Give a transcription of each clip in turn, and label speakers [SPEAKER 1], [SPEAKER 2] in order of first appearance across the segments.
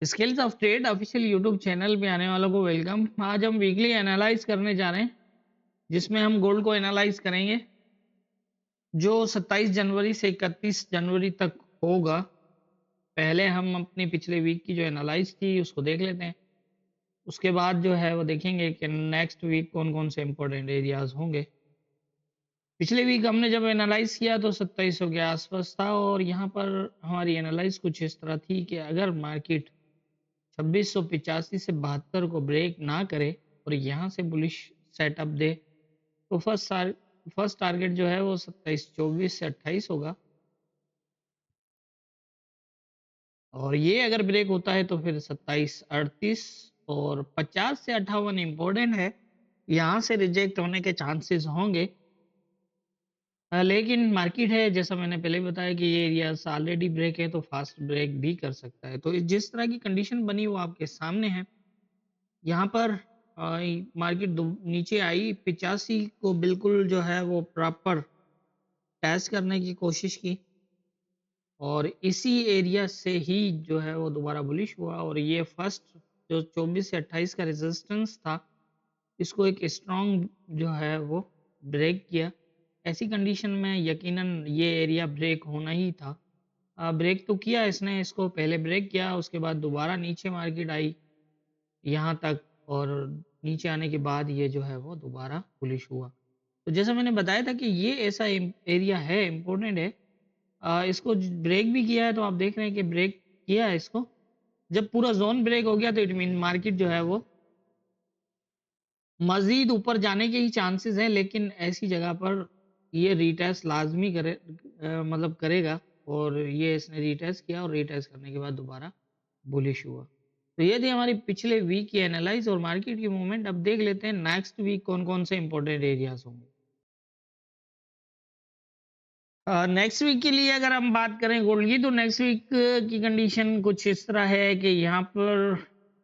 [SPEAKER 1] Skills of trade official YouTube channel पे आने वालों को वेलकम। आज हम वीकली एनालाइज करने जा रहे हैं जिसमें हम गोल्ड को एनालाइज करेंगे जो 27 जनवरी से 31 जनवरी तक होगा। पहले हम अपनी पिछले वीक की जो एनालाइज थी उसको देख लेते हैं। उसके बाद जो है वो देखेंगे कि नेक्स्ट वीक कौन कौन से इंपॉर्टेंट एरियाज होंगे। पिछले वीक हमने जब एनालाइज किया तो 2700 के आसपास था और यहाँ पर हमारी एनालाइज कुछ इस तरह थी कि अगर मार्केट 2685 से 72 को ब्रेक ना करे और यहाँ से बुलिश सेटअप दे तो फर्स्ट टारगेट जो है वो 2724 से 28 होगा। और ये अगर ब्रेक होता है तो फिर 2738 और 50 से 58 इम्पोर्टेंट है। यहाँ से रिजेक्ट होने के चांसेस होंगे। लेकिन मार्केट है जैसा मैंने पहले बताया कि ये एरिया ऑलरेडी ब्रेक है तो फास्ट ब्रेक भी कर सकता है। तो जिस तरह की कंडीशन बनी वो आपके सामने है। यहाँ पर मार्केट नीचे आई 85 को बिल्कुल जो है वो प्रॉपर टेस्ट करने की कोशिश की और इसी एरिया से ही जो है वो दोबारा बुलिश हुआ और ये फर्स्ट जो 24 से 28 का रेजिस्टेंस था इसको एक स्ट्रॉन्ग जो है वो ब्रेक किया। ऐसी कंडीशन में यकीनन ये एरिया ब्रेक होना ही था। ब्रेक तो किया इसने, इसको पहले ब्रेक किया उसके बाद दोबारा नीचे मार्केट आई यहाँ तक और नीचे आने के बाद ये जो है वो दोबारा बुलिश हुआ। तो जैसा मैंने बताया था कि ये ऐसा एरिया है, इम्पोर्टेंट है। इसको ब्रेक भी किया है तो आप देख रहे हैं कि ब्रेक किया है इसको। जब पूरा जोन ब्रेक हो गया तो इट मीन मार्केट जो है वो मजीद ऊपर जाने के ही चांसेस हैं, लेकिन ऐसी जगह पर ये रीटेस्ट लाजमी मतलब करेगा और ये इसने रीटेस्ट किया और रीटेस्ट करने के बाद दोबारा बुलिश हुआ। तो ये थी हमारी पिछले वीक की एनालाइज और मार्केट की मूवमेंट। अब देख लेते हैं नेक्स्ट वीक कौन कौन से इंपॉर्टेंट एरियाज होंगे। नेक्स्ट वीक के लिए अगर हम बात करें गोल्ड की तो नेक्स्ट वीक की कंडीशन कुछ इस तरह है कि यहाँ पर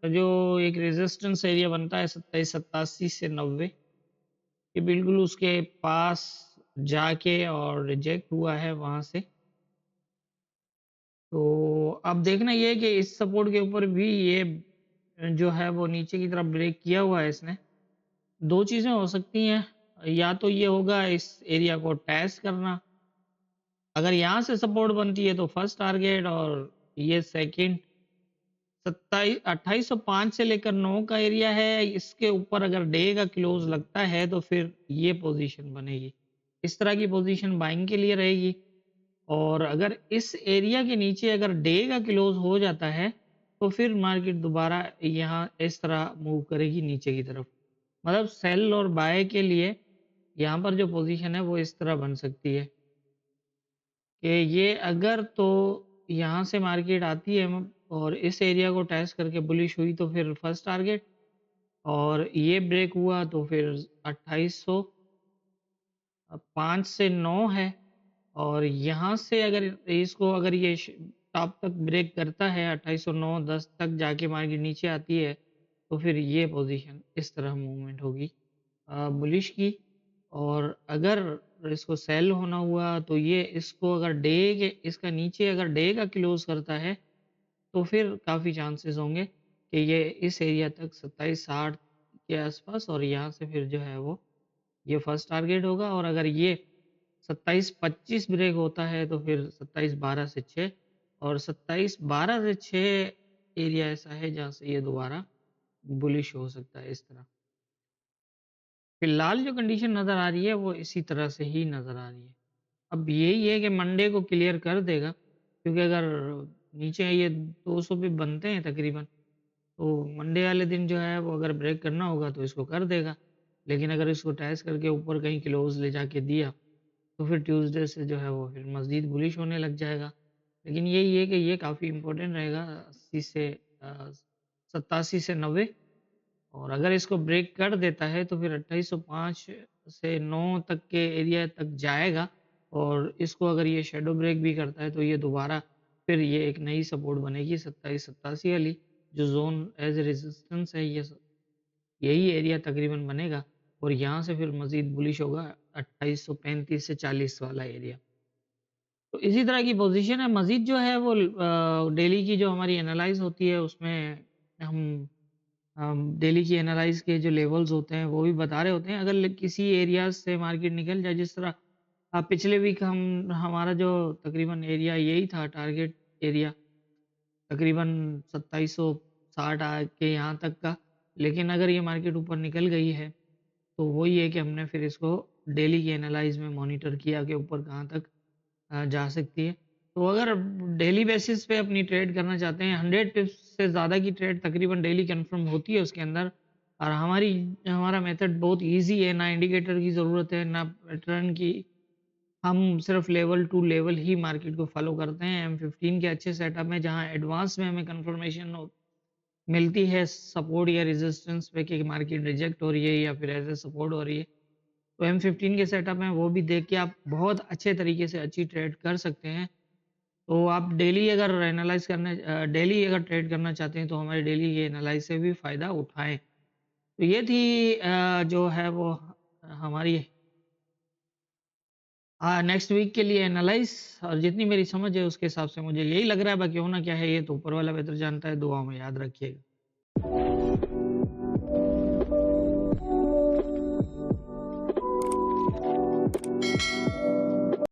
[SPEAKER 1] जो एक रेजिस्टेंस एरिया बनता है 2787 से 90 ये बिल्कुल उसके पास जाके और रिजेक्ट हुआ है वहां से। तो अब देखना ये है कि इस सपोर्ट के ऊपर भी ये जो है वो नीचे की तरफ ब्रेक किया हुआ है इसने। दो चीजें हो सकती हैं, या तो ये होगा इस एरिया को टेस्ट करना, अगर यहाँ से सपोर्ट बनती है तो फर्स्ट टारगेट और ये सेकंड 2805 से लेकर 9 का एरिया है। इसके ऊपर अगर डे का क्लोज लगता है तो फिर ये पोजीशन बनेगी, इस तरह की पोजीशन बाइंग के लिए रहेगी। और अगर इस एरिया के नीचे अगर डे का क्लोज हो जाता है तो फिर मार्केट दोबारा यहाँ इस तरह मूव करेगी नीचे की तरफ। मतलब सेल और बाय के लिए यहाँ पर जो पोजीशन है वो इस तरह बन सकती है कि ये अगर तो यहाँ से मार्केट आती है और इस एरिया को टेस्ट करके बुलिश हुई तो फिर फर्स्ट टारगेट और ये ब्रेक हुआ तो फिर 2805 से 9 है। और यहाँ से अगर इसको अगर ये टॉप तक ब्रेक करता है 2809-10 तक जाके मार्केट नीचे आती है तो फिर ये पोजीशन इस तरह मूवमेंट होगी बुलिश की। और अगर इसको सेल होना हुआ तो ये इसको अगर डे के इसका नीचे अगर डे का क्लोज करता है तो फिर काफ़ी चांसेस होंगे कि ये इस एरिया तक 2760 के आसपास और यहाँ से फिर जो है वो ये फर्स्ट टारगेट होगा। और अगर ये 2725 ब्रेक होता है तो फिर 2712 से 6 और 2712 से 6 एरिया ऐसा है जहाँ से ये दोबारा बुलिश हो सकता है इस तरह। फिलहाल जो कंडीशन नज़र आ रही है वो इसी तरह से ही नज़र आ रही है। अब यही है कि मंडे को क्लियर कर देगा, क्योंकि अगर नीचे ये 200 पे बनते हैं तकरीबन तो मंडे वाले दिन जो है वो अगर ब्रेक करना होगा तो इसको कर देगा। लेकिन अगर इसको टेस्ट करके ऊपर कहीं क्लोज ले जाके दिया तो फिर ट्यूसडे से जो है वो फिर मज़ीद बुलिश होने लग जाएगा। लेकिन यही है कि ये काफ़ी इम्पोर्टेंट रहेगा 80 से 87 से 90। और अगर इसको ब्रेक कर देता है तो फिर 2805 से 9 तक के एरिया तक जाएगा और इसको अगर ये शैडो ब्रेक भी करता है तो ये दोबारा फिर ये एक नई सपोर्ट बनेगी 2787 वाली जो जोन एज रेजिस्टेंस है। ये यही एरिया तकरीबन बनेगा और यहाँ से फिर मज़ीद बुलिश होगा 2835 से 40 वाला एरिया। तो इसी तरह की पोज़ीशन है। मज़ीद जो है वो डेली की जो हमारी एनालाइज़ होती है उसमें हम डेली की एनालाइज़ के जो लेवल्स होते हैं वो भी बता रहे होते हैं। अगर किसी एरियाज़ से मार्केट निकल जाए जिस तरह पिछले वीक हमारा जो तकरीबन एरिया यही था टारगेट एरिया तकरीबन 2760 के यहाँ तक का। लेकिन अगर ये मार्केट ऊपर निकल गई है तो वही है कि हमने फिर इसको डेली की एनालाइज़ में मॉनिटर किया कि ऊपर कहाँ तक जा सकती है। तो अगर डेली बेसिस पे अपनी ट्रेड करना चाहते हैं 100 पिप्स से ज़्यादा की ट्रेड तकरीबन डेली कन्फर्म होती है उसके अंदर और हमारा मेथड बहुत ईज़ी है, ना इंडिकेटर की ज़रूरत है, ना पैटर्न की। हम सिर्फ लेवल टू लेवल ही मार्केट को फ़ॉलो करते हैं। M15 के अच्छे सेटअप में जहाँ एडवांस में हमें कन्फर्मेशन मिलती है सपोर्ट या रेजिस्टेंस पे कि मार्केट रिजेक्ट हो रही है या फिर एज़ अ सपोर्ट हो रही है। तो M15 के सेटअप में वो भी देख के आप बहुत अच्छे तरीके से अच्छी ट्रेड कर सकते हैं। तो आप डेली अगर ट्रेड करना चाहते हैं तो हमारे डेली के एनालाइज़ से भी फ़ायदा उठाएँ। तो ये थी जो है वो हमारी नेक्स्ट वीक के लिए एनालाइज़ और जितनी मेरी समझ है उसके हिसाब से मुझे यही लग रहा है, बाकी होना क्या है ये तो ऊपर वाला बेहतर जानता है। दुआओं में याद रखिएगा।